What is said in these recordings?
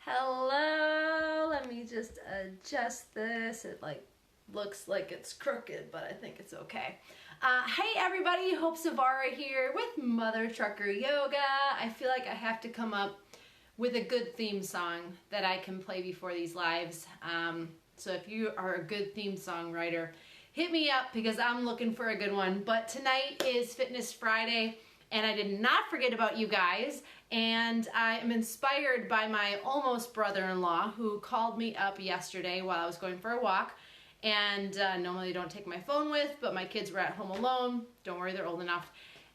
Hello, let me just adjust this. It looks like it's crooked, but I think it's okay. Hey everybody, Hope Zvara here with Mother Trucker Yoga. I feel like I have to come up with a good theme song that I can play before these lives. So if you are a good theme song writer, hit me up because I'm looking for a good one. But tonight is Fitness Friday, and I did not forget about you guys. And I am inspired by my almost brother-in-law who called me up yesterday while I was going for a walk. And normally I don't take my phone with, but my kids were at home alone. Don't worry, they're old enough.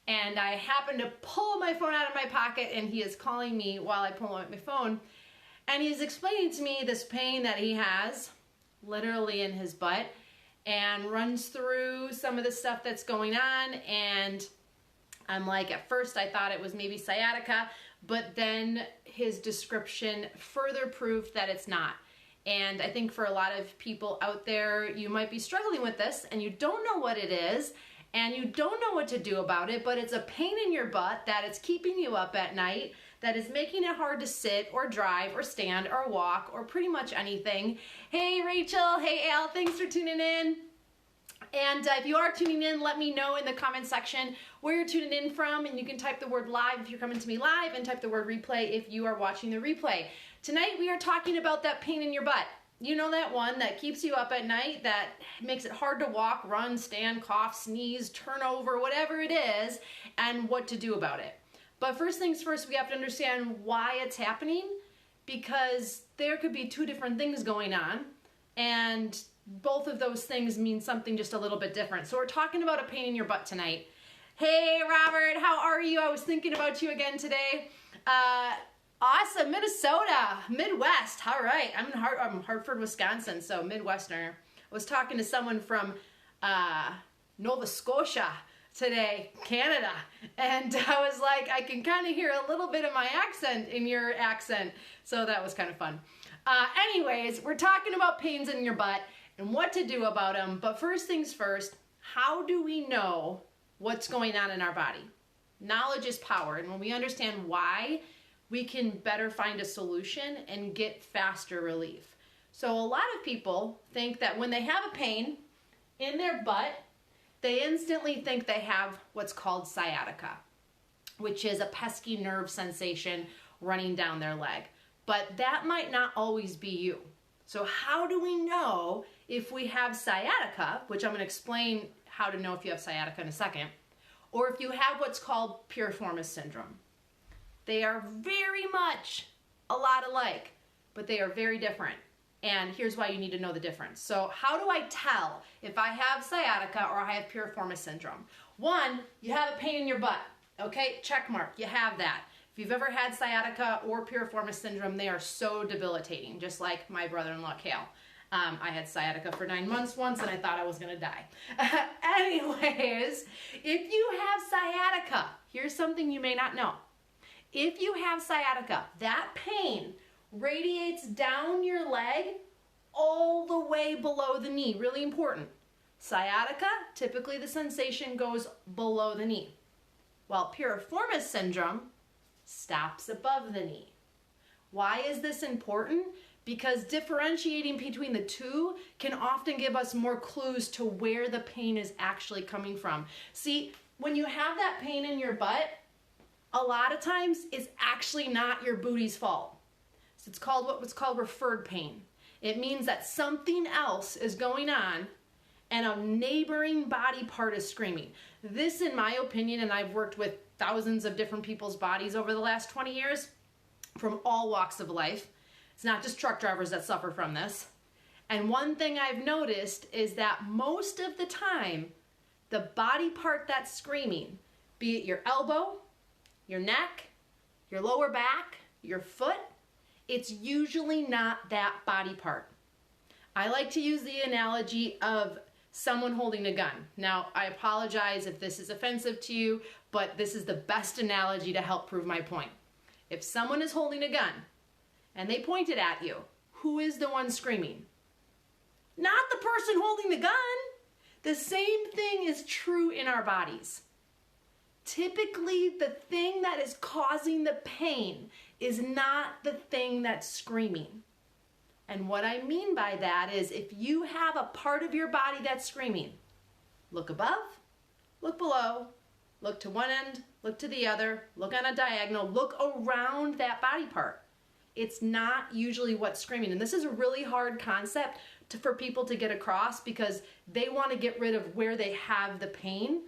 And I happened to pull my phone out of my pocket, and he is calling me while I pull out my phone. And he's explaining to me this pain that he has, literally in his butt, and runs through some of the stuff that's going on. And I'm like, at first I thought it was maybe sciatica, but then his description further proved that it's not. And I think for a lot of people out there, you might be struggling with this and you don't know what it is and you don't know what to do about it, but it's a pain in your butt that is keeping you up at night, that is making it hard to sit or drive or stand or walk or pretty much anything. Hey Rachel, hey Al, thanks for tuning in. And if you are tuning in, let me know in the comment section where you're tuning in from, and you can type the word live if you're coming to me live, and type the word replay if you are watching the replay. Tonight we are talking about that pain in your butt. You know, that one that keeps you up at night, that makes it hard to walk, run, stand, cough, sneeze, turn over, whatever it is, and what to do about it. But first things first, we have to understand why it's happening, because there could be two different things going on, and both of those things mean something just a little bit different. So we're talking about a pain in your butt tonight. Hey Robert, how are you? I was thinking about you again today. Awesome, Minnesota, Midwest. All right, I'm in Hartford, Wisconsin, so Midwesterner. I was talking to someone from Nova Scotia today, Canada, and I was like, I can kind of hear a little bit of my accent in your accent, so that was kind of fun. Anyways, we're talking about pains in your butt and what to do about them, but first things first, how do we know what's going on in our body? Knowledge is power, and when we understand why, we can better find a solution and get faster relief. So a lot of people think that when they have a pain in their butt, they instantly think they have what's called sciatica, which is a pesky nerve sensation running down their leg. But that might not always be you. So how do we know if we have sciatica, which I'm going to explain how to know if you have sciatica in a second, or if you have what's called piriformis syndrome? They are very much a lot alike, but they are very different. And here's why you need to know the difference. So how do I tell if I have sciatica or I have piriformis syndrome? One, you have a pain in your butt. Okay, check mark, you have that. If you've ever had sciatica or piriformis syndrome, they are so debilitating, just like my brother-in-law, Kale. I had sciatica for 9 months once, and I thought I was going to die. Anyways, if you have sciatica, here's something you may not know. If you have sciatica, that pain radiates down your leg all the way below the knee. Really important. Sciatica, typically the sensation goes below the knee, while piriformis syndrome stops above the knee. Why is this important? Because differentiating between the two can often give us more clues to where the pain is actually coming from. See, when you have that pain in your butt, a lot of times it's actually not your booty's fault. So it's called what's called referred pain. It means that something else is going on and a neighboring body part is screaming. This, in my opinion, and I've worked with thousands of different people's bodies over the last 20 years from all walks of life. It's not just truck drivers that suffer from this. And one thing I've noticed is that most of the time, the body part that's screaming, be it your elbow, your neck, your lower back, your foot, it's usually not that body part. I like to use the analogy of someone holding a gun. Now, I apologize if this is offensive to you, but this is the best analogy to help prove my point. If someone is holding a gun and they point it at you, who is the one screaming? Not the person holding the gun. The same thing is true in our bodies. Typically, the thing that is causing the pain is not the thing that's screaming. And what I mean by that is if you have a part of your body that's screaming, look above, look below, look to one end, look to the other, look on a diagonal, look around that body part. It's not usually what's screaming. And this is a really hard concept for people to get across because they want to get rid of where they have the pain,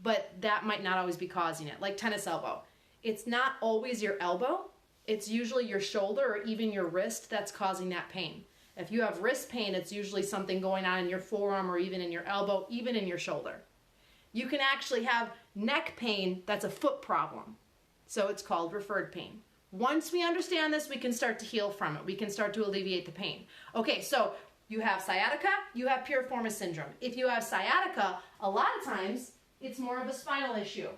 but that might not always be causing it. Like tennis elbow. It's not always your elbow. It's usually your shoulder or even your wrist that's causing that pain. If you have wrist pain, it's usually something going on in your forearm or even in your elbow, even in your shoulder. You can actually have neck pain that's a foot problem. So it's called referred pain. Once we understand this, we can start to heal from it. We can start to alleviate the pain. Okay, so you have sciatica, you have piriformis syndrome. If you have sciatica, a lot of times it's more of a spinal issue.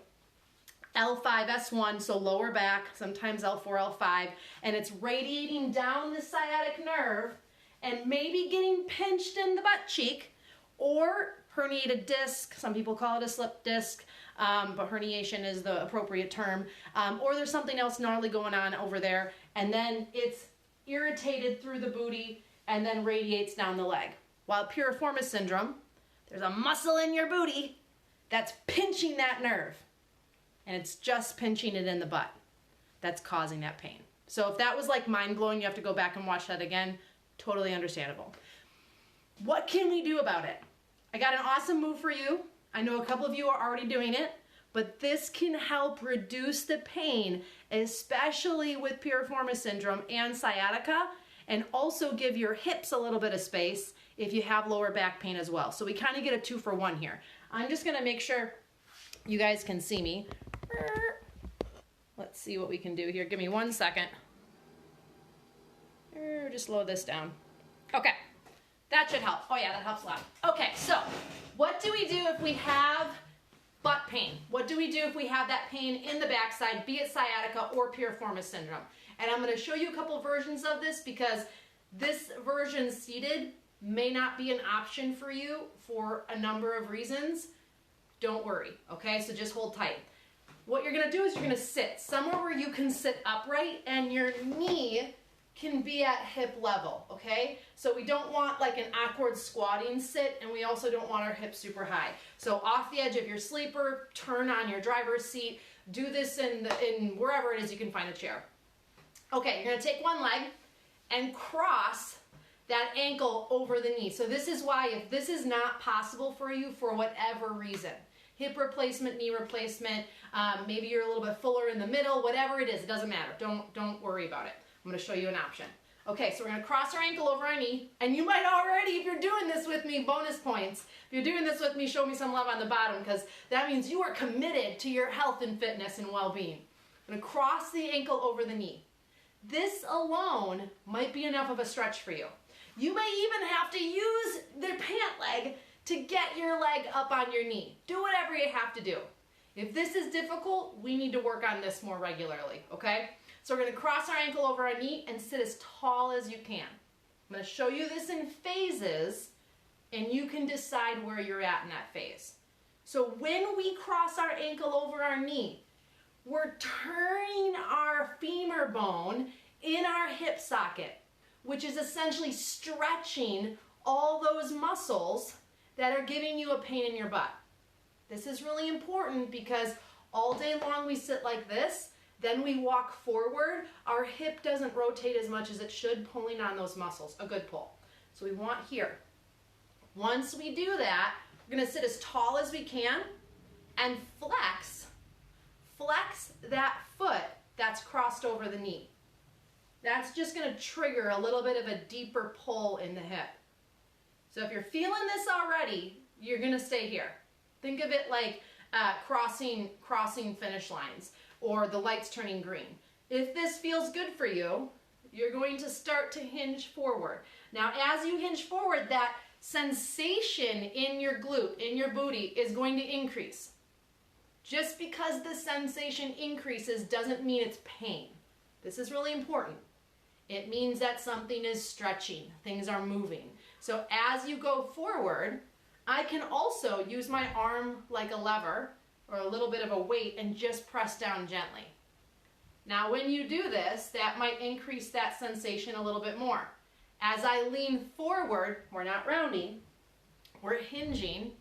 L5, S1, so lower back, sometimes L4, L5, and it's radiating down the sciatic nerve and maybe getting pinched in the butt cheek or herniated disc. Some people call it a slip disc, but herniation is the appropriate term. Or there's something else gnarly going on over there, and then it's irritated through the booty and then radiates down the leg. While piriformis syndrome, there's a muscle in your booty that's pinching that nerve. And it's just pinching it in the butt that's causing that pain. So if that was like mind-blowing, you have to go back and watch that again. Totally understandable. What can we do about it? I got an awesome move for you. I know a couple of you are already doing it, but this can help reduce the pain, especially with piriformis syndrome and sciatica, and also give your hips a little bit of space if you have lower back pain as well. So we kind of get a 2-for-1 here. I'm just gonna make sure you guys can see me. Let's see what we can do here. Give me 1 second. Just slow this down. Okay, that should help. Oh yeah, that helps a lot. Okay, so what do we do if we have butt pain? What do we do if we have that pain in the backside, be it sciatica or piriformis syndrome? And I'm gonna show you a couple versions of this because this version seated may not be an option for you for a number of reasons. Don't worry, okay? So just hold tight. What you're gonna do is you're gonna sit somewhere where you can sit upright and your knee can be at hip level, okay? So we don't want like an awkward squatting sit, and we also don't want our hips super high. So off the edge of your sleeper, turn on your driver's seat, do this in wherever it is you can find a chair. Okay, you're gonna take one leg and cross that ankle over the knee. So this is why if this is not possible for you for whatever reason, hip replacement, knee replacement, maybe you're a little bit fuller in the middle, whatever it is, it doesn't matter. Don't worry about it. I'm gonna show you an option. Okay, so we're gonna cross our ankle over our knee, and you might already, if you're doing this with me, bonus points. If you're doing this with me, show me some love on the bottom, because that means you are committed to your health and fitness and well-being. I'm gonna cross the ankle over the knee. This alone might be enough of a stretch for you. You may even have to use the pant leg to get your leg up on your knee. Do whatever you have to do. If this is difficult, we need to work on this more regularly, okay? So we're gonna cross our ankle over our knee and sit as tall as you can. I'm gonna show you this in phases, and you can decide where you're at in that phase. So when we cross our ankle over our knee, we're turning our femur bone in our hip socket, which is essentially stretching all those muscles that are giving you a pain in your butt. This is really important because all day long we sit like this, then we walk forward, our hip doesn't rotate as much as it should, pulling on those muscles, a good pull. So we want here. Once we do that, we're gonna sit as tall as we can and flex that foot that's crossed over the knee. That's just gonna trigger a little bit of a deeper pull in the hip. So if you're feeling this already, you're gonna stay here. Think of it like crossing finish lines or the lights turning green. If this feels good for you, you're going to start to hinge forward. Now, as you hinge forward, that sensation in your glute, in your booty, is going to increase. Just because the sensation increases doesn't mean it's pain. This is really important. It means that something is stretching, things are moving. So as you go forward, I can also use my arm like a lever or a little bit of a weight and just press down gently. Now when you do this, that might increase that sensation a little bit more. As I lean forward, we're not rounding, we're hinging.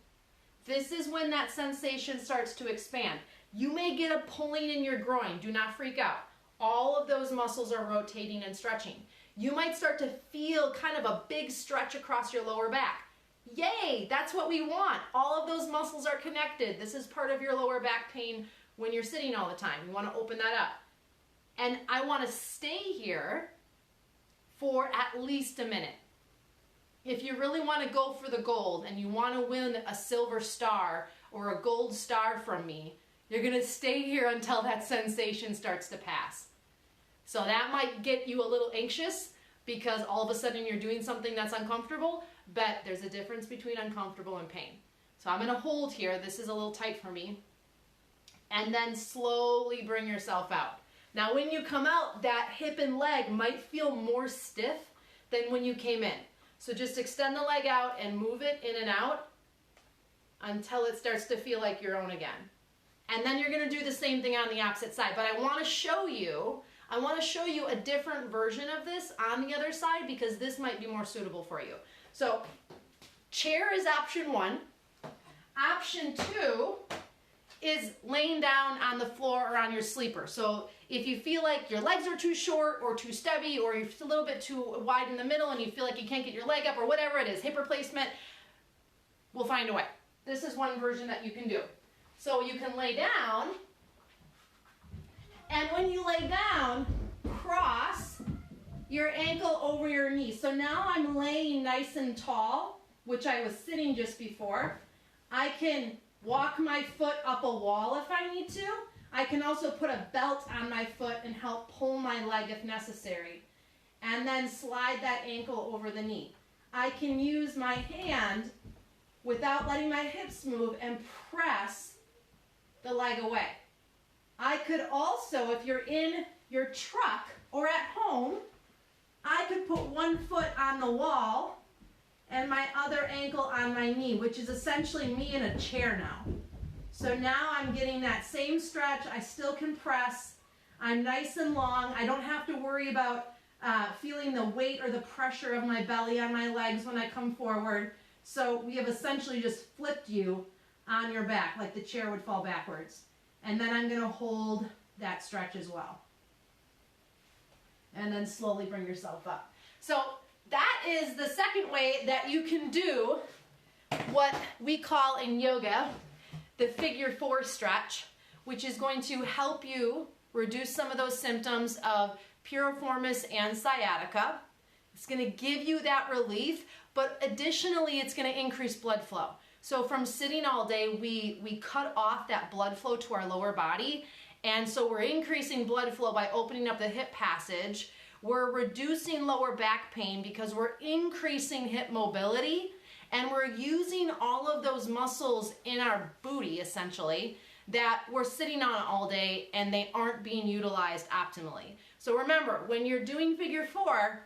This is when that sensation starts to expand. You may get a pulling in your groin. Do not freak out. All of those muscles are rotating and stretching. You might start to feel kind of a big stretch across your lower back. Yay, that's what we want. All of those muscles are connected. This is part of your lower back pain when you're sitting all the time. You want to open that up. And I want to stay here for at least a minute. If you really want to go for the gold and you want to win a silver star or a gold star from me, you're going to stay here until that sensation starts to pass. So that might get you a little anxious because all of a sudden you're doing something that's uncomfortable, but there's a difference between uncomfortable and pain. So I'm going to hold here. This is a little tight for me. And then slowly bring yourself out. Now when you come out, that hip and leg might feel more stiff than when you came in. So just extend the leg out and move it in and out until it starts to feel like your own again. And then you're going to do the same thing on the opposite side. But I want to show you a different version of this on the other side because this might be more suitable for you. So chair is option 1. Option 2 is laying down on the floor or on your sleeper. So if you feel like your legs are too short or too stubby or you're a little bit too wide in the middle and you feel like you can't get your leg up or whatever it is, hip replacement, we'll find a way. This is one version that you can do. So you can lay down, and when you lay down, cross your ankle over your knee. So now I'm laying nice and tall, which I was sitting just before. I can walk my foot up a wall if I need to. I can also put a belt on my foot and help pull my leg if necessary. And then slide that ankle over the knee. I can use my hand without letting my hips move and press the leg away. I could also, if you're in your truck or at home, I could put one foot on the wall and my other ankle on my knee, which is essentially me in a chair now. So now I'm getting that same stretch. I still can press. I'm nice and long. I don't have to worry about feeling the weight or the pressure of my belly on my legs when I come forward. So we have essentially just flipped you on your back, like the chair would fall backwards. And then I'm going to hold that stretch as well. And then slowly bring yourself up. So that is the second way that you can do what we call in yoga the figure 4 stretch, which is going to help you reduce some of those symptoms of piriformis and sciatica. It's going to give you that relief, but additionally it's going to increase blood flow. So from sitting all day, we cut off that blood flow to our lower body, and so we're increasing blood flow by opening up the hip passage. We're reducing lower back pain because we're increasing hip mobility, and we're using all of those muscles in our booty, essentially, that we're sitting on all day and they aren't being utilized optimally. So remember, when you're doing figure 4,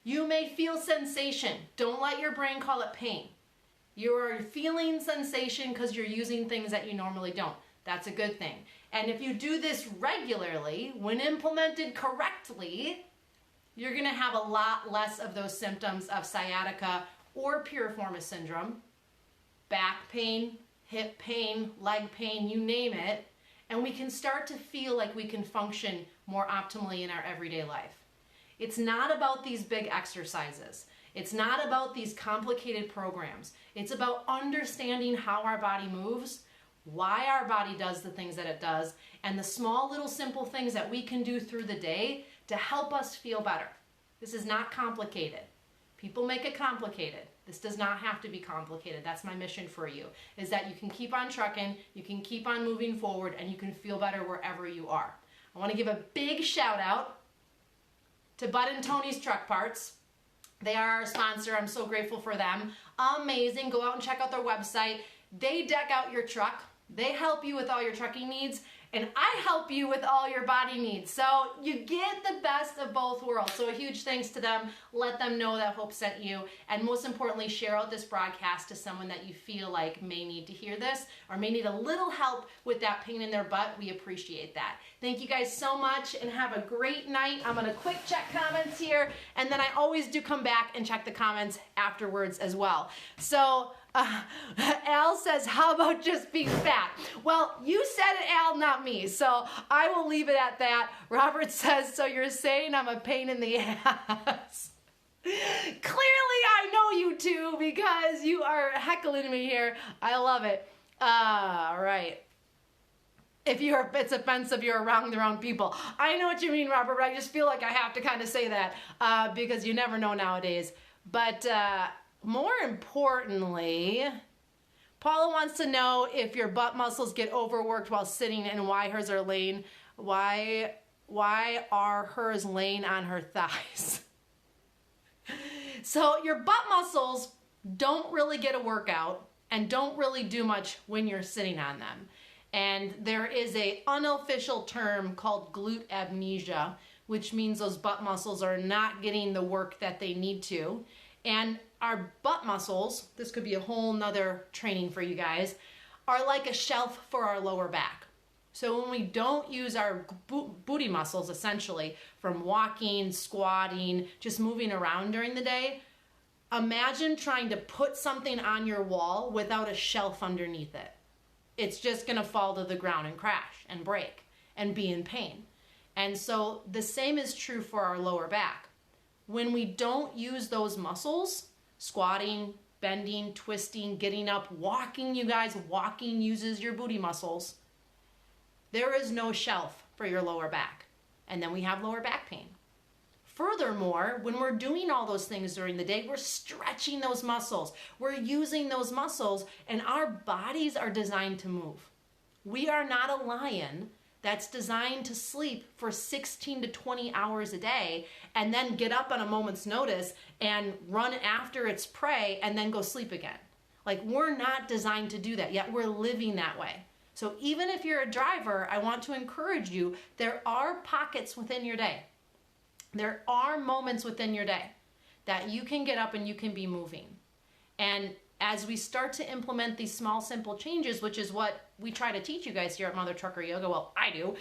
you may feel sensation. Don't let your brain call it pain. You're feeling sensation because you're using things that you normally don't. That's a good thing. And if you do this regularly, when implemented correctly, you're going to have a lot less of those symptoms of sciatica or piriformis syndrome, back pain, hip pain, leg pain, you name it, and we can start to feel like we can function more optimally in our everyday life. It's not about these big exercises. It's not about these complicated programs. It's about understanding how our body moves, why our body does the things that it does, and the small little simple things that we can do through the day to help us feel better. This is not complicated. People make it complicated. This does not have to be complicated. That's my mission for you, is that you can keep on trucking, you can keep on moving forward, and you can feel better wherever you are. I want to give a big shout out to Bud and Tony's Truck Parts. They are our sponsor. I'm so grateful for them. Amazing. Go out and check out their website. They deck out your truck. They help you with all your trucking needs, and I help you with all your body needs. So you get the best of both worlds. So a huge thanks to them. Let them know that Hope sent you. And most importantly, share out this broadcast to someone that you feel like may need to hear this or may need a little help with that pain in their butt. We appreciate that. Thank you guys so much and have a great night. I'm gonna quick check comments here, and then I always do come back and check the comments afterwards as well. So Al says, how about just being fat? Well, you said it, Al, not me. So I will leave it at that. Robert says, so you're saying I'm a pain in the ass. Clearly I know you two because you are heckling me here. I love it. All right. If it's offensive, you're around the wrong people. I know what you mean, Robert, but I just feel like I have to kind of say that because you never know nowadays. But more importantly, Paula wants to know if your butt muscles get overworked while sitting and why hers are laying. Why are hers laying on her thighs? So your butt muscles don't really get a workout and don't really do much when you're sitting on them. And there is an unofficial term called glute amnesia, which means those butt muscles are not getting the work that they need to. And our butt muscles, this could be a whole nother training for you guys, are like a shelf for our lower back. So when we don't use our booty muscles, essentially, from walking, squatting, just moving around during the day, imagine trying to put something on your wall without a shelf underneath it. It's just gonna fall to the ground and crash and break and be in pain. And so the same is true for our lower back. When we don't use those muscles, squatting, bending, twisting, getting up, walking, you guys, walking uses your booty muscles. There is no shelf for your lower back. And then we have lower back pain. Furthermore, when we're doing all those things during the day, we're stretching those muscles. We're using those muscles, and our bodies are designed to move. We are not a lion that's designed to sleep for 16 to 20 hours a day and then get up on a moment's notice and run after its prey and then go sleep again. Like, we're not designed to do that, yet we're living that way. So even if you're a driver, I want to encourage you, there are pockets within your day. There are moments within your day that you can get up and you can be moving. And as we start to implement these small, simple changes, which is what we try to teach you guys here at Mother Trucker Yoga, well, I do,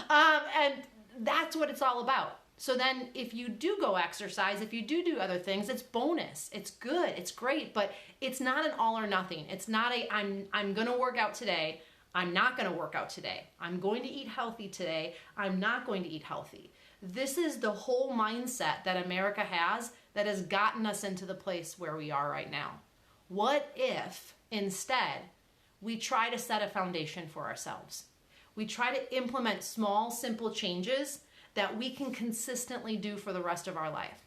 and that's what it's all about. So then if you do go exercise, if you do other things, it's bonus. It's good. It's great, but it's not an all or nothing. It's not a I'm going to work out today. I'm not going to work out today. I'm going to eat healthy today. I'm not going to eat healthy. This is the whole mindset that America has that has gotten us into the place where we are right now. What if instead we try to set a foundation for ourselves? We try to implement small, simple changes that we can consistently do for the rest of our life.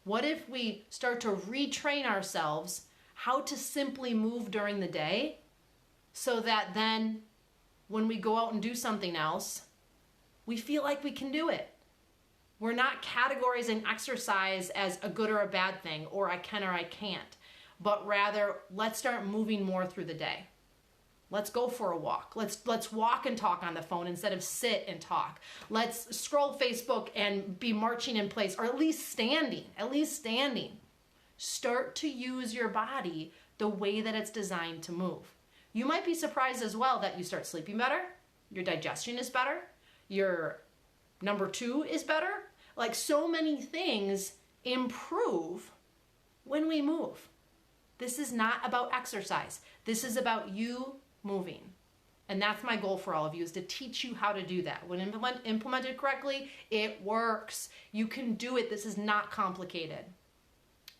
What if we start to retrain ourselves how to simply move during the day so that then when we go out and do something else, we feel like we can do it. We're not categorizing exercise as a good or a bad thing, or I can or I can't, but rather let's start moving more through the day. Let's go for a walk. Let's walk and talk on the phone instead of sit and talk. Let's scroll Facebook and be marching in place, or at least standing, Start to use your body the way that it's designed to move. You might be surprised as well that you start sleeping better, your digestion is better, your number 2 is better. Like, so many things improve when we move. This is not about exercise. This is about you moving. And that's my goal for all of you, is to teach you how to do that. When implemented correctly, it works. You can do it. This is not complicated.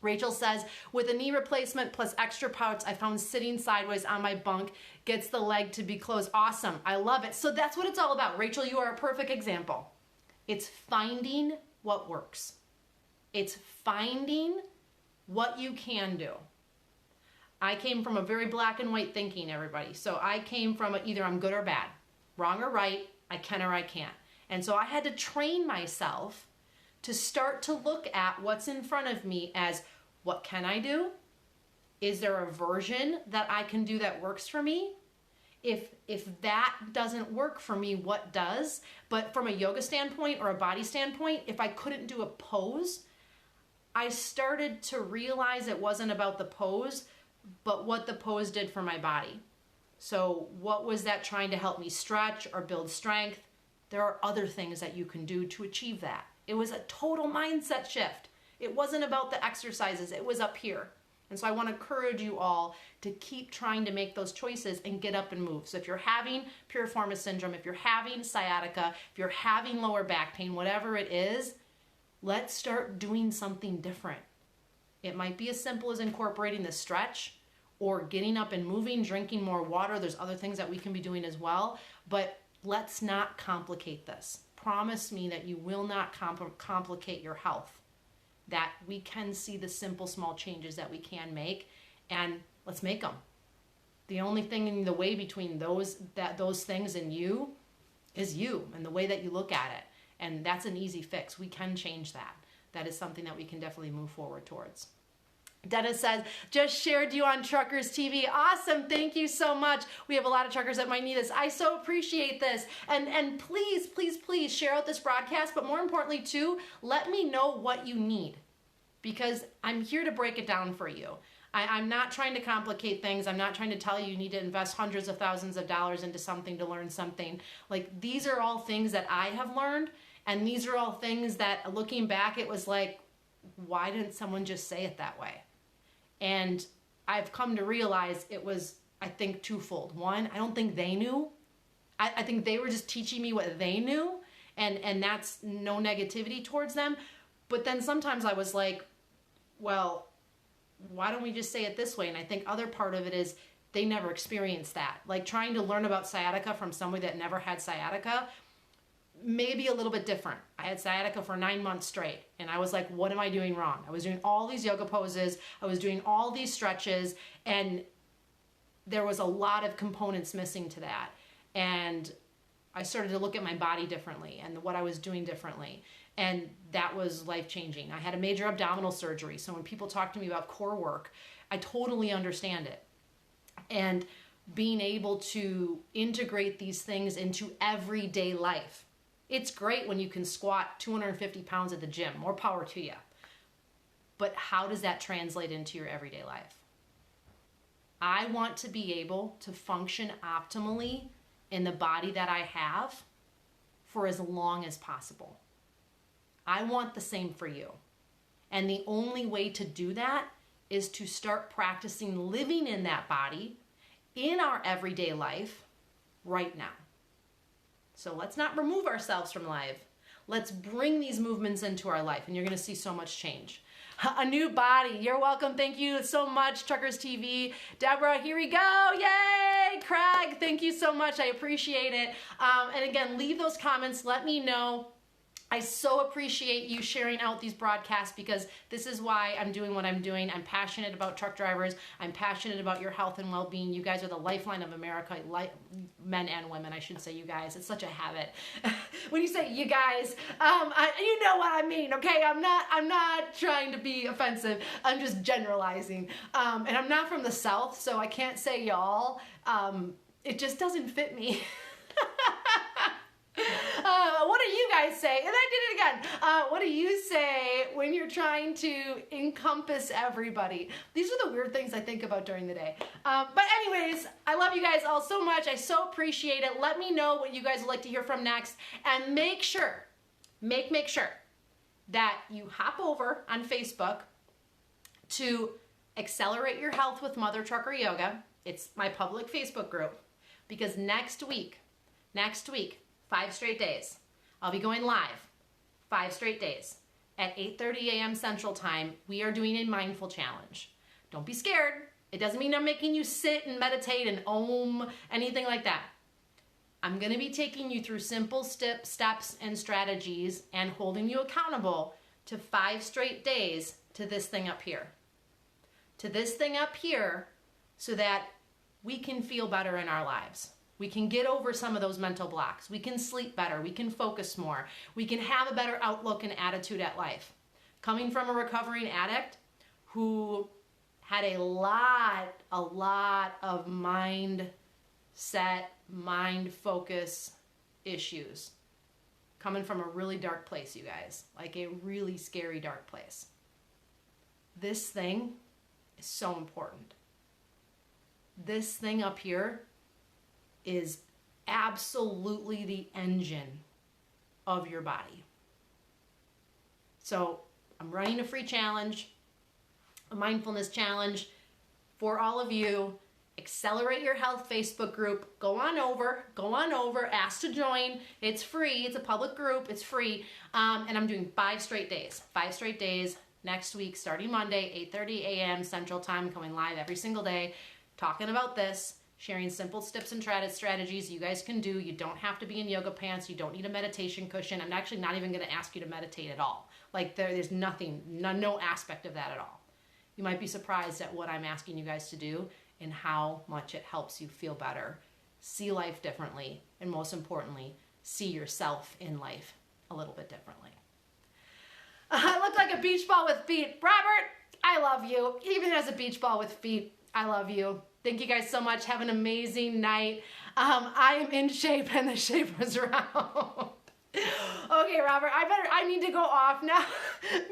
Rachel says, with a knee replacement plus extra pouch, I found sitting sideways on my bunk gets the leg to be closed. Awesome. I love it. So that's what it's all about. Rachel, you are a perfect example. It's finding what works. It's finding what you can do. I came from a very black and white thinking, everybody. So I came from either I'm good or bad, wrong or right, I can or I can't. And so I had to train myself to start to look at what's in front of me as, what can I do? Is there a version that I can do that works for me? if that doesn't work for me, what does? But from a yoga standpoint or a body standpoint, if I couldn't do a pose, I started to realize it wasn't about the pose, but what the pose did for my body. So what was that trying to help me stretch or build strength? There are other things that you can do to achieve that. It was a total mindset shift. It wasn't about the exercises, it was up here. And so I want to encourage you all to keep trying to make those choices and get up and move. So if you're having piriformis syndrome, if you're having sciatica, if you're having lower back pain, whatever it is, let's start doing something different. It might be as simple as incorporating the stretch or getting up and moving, drinking more water. There's other things that we can be doing as well, but let's not complicate this. Promise me that you will not complicate your health, that we can see the simple small changes that we can make, and let's make them. The only thing in the way between those things and you is you and the way that you look at it. And that's an easy fix. We can change that. That is something that we can definitely move forward towards. Dennis says, just shared you on Truckers TV. Awesome. Thank you so much. We have a lot of truckers that might need this. I so appreciate this. And please, please, please share out this broadcast. But more importantly, too, let me know what you need, because I'm here to break it down for you. I'm not trying to complicate things. I'm not trying to tell you you need to invest hundreds of thousands of dollars into something to learn something. Like, these are all things that I have learned. And these are all things that, looking back, it was like, why didn't someone just say it that way? And I've come to realize it was, I think, twofold. One, I don't think they knew. I think they were just teaching me what they knew, and that's no negativity towards them. But then sometimes I was like, well, why don't we just say it this way? And I think other part of it is they never experienced that. Like, trying to learn about sciatica from somebody that never had sciatica, maybe a little bit different. I had sciatica for 9 months straight, and I was like, what am I doing wrong? I was doing all these yoga poses, I was doing all these stretches, and there was a lot of components missing to that. And I started to look at my body differently and what I was doing differently. And that was life-changing. I had a major abdominal surgery, so when people talk to me about core work, I totally understand it. And being able to integrate these things into everyday life. It's great when you can squat 250 pounds at the gym. More power to you. But how does that translate into your everyday life? I want to be able to function optimally in the body that I have for as long as possible. I want the same for you. And the only way to do that is to start practicing living in that body in our everyday life right now. So let's not remove ourselves from life. Let's bring these movements into our life, and you're going to see so much change. A new body. You're welcome. Thank you so much, Truckers TV. Deborah, here we go. Yay! Craig, thank you so much. I appreciate it. And again, leave those comments. Let me know. I so appreciate you sharing out these broadcasts, because this is why I'm doing what I'm doing. I'm passionate about truck drivers. I'm passionate about your health and well-being. You guys are the lifeline of America, men and women. I should say you guys. It's such a habit. When you say you guys, you know what I mean, okay? I'm not trying to be offensive. I'm just generalizing. And I'm not from the South, so I can't say y'all. It just doesn't fit me. What do you guys say? And I did it again. What do you say when you're trying to encompass everybody? These are the weird things I think about during the day. But anyways, I love you guys all so much. I so appreciate it. Let me know what you guys would like to hear from next. And make sure that you hop over on Facebook to Accelerate Your Health with Mother Trucker Yoga. It's my public Facebook group. Because next week, 5 straight days, I'll be going live 5 straight days at 8:30 a.m. Central Time. We are doing a mindful challenge. Don't be scared. It doesn't mean I'm making you sit and meditate and om, anything like that. I'm going to be taking you through simple steps and strategies and holding you accountable to 5 straight days to this thing up here. To this thing up here, so that we can feel better in our lives. We can get over some of those mental blocks. We can sleep better. We can focus more. We can have a better outlook and attitude at life. Coming from a recovering addict who had a lot of mind set, mind focus issues. Coming from a really dark place, you guys. Like a really scary dark place. This thing is so important. This thing up here is absolutely the engine of your body. So I'm running a free challenge, a mindfulness challenge for all of you. Accelerate Your Health Facebook group. Go on over, ask to join. It's free, it's a public group, it's free. And I'm doing 5 straight days next week, starting Monday, 8:30 a.m. Central Time, coming live every single day, talking about this, sharing simple tips and strategies you guys can do. You don't have to be in yoga pants. You don't need a meditation cushion. I'm actually not even going to ask you to meditate at all. Like there's nothing, no aspect of that at all. You might be surprised at what I'm asking you guys to do and how much it helps you feel better, see life differently, and most importantly, see yourself in life a little bit differently. I look like a beach ball with feet. Robert, I love you. Even as a beach ball with feet, I love you. Thank you guys so much. Have an amazing night. I am in shape and the shape was round. Okay, Robert, I need to go off now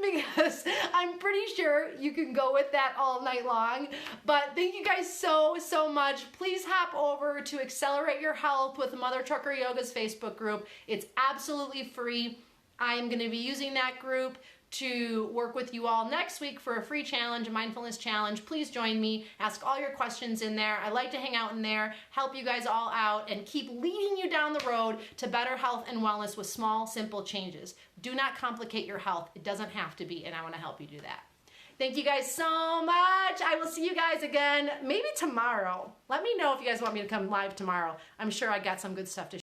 because I'm pretty sure you can go with that all night long. But thank you guys so much. Please hop over to Accelerate Your Health with Mother Trucker Yoga's Facebook group. It's absolutely free. I'm going to be using that group to work with you all next week for a free challenge, a mindfulness challenge. Please join me. Ask all your questions in there. I like to hang out in there, help you guys all out, and keep leading you down the road to better health and wellness with small, simple changes. Do not complicate your health. It doesn't have to be, and I want to help you do that. Thank you guys so much. I will see you guys again maybe tomorrow. Let me know if you guys want me to come live tomorrow. I'm sure I got some good stuff to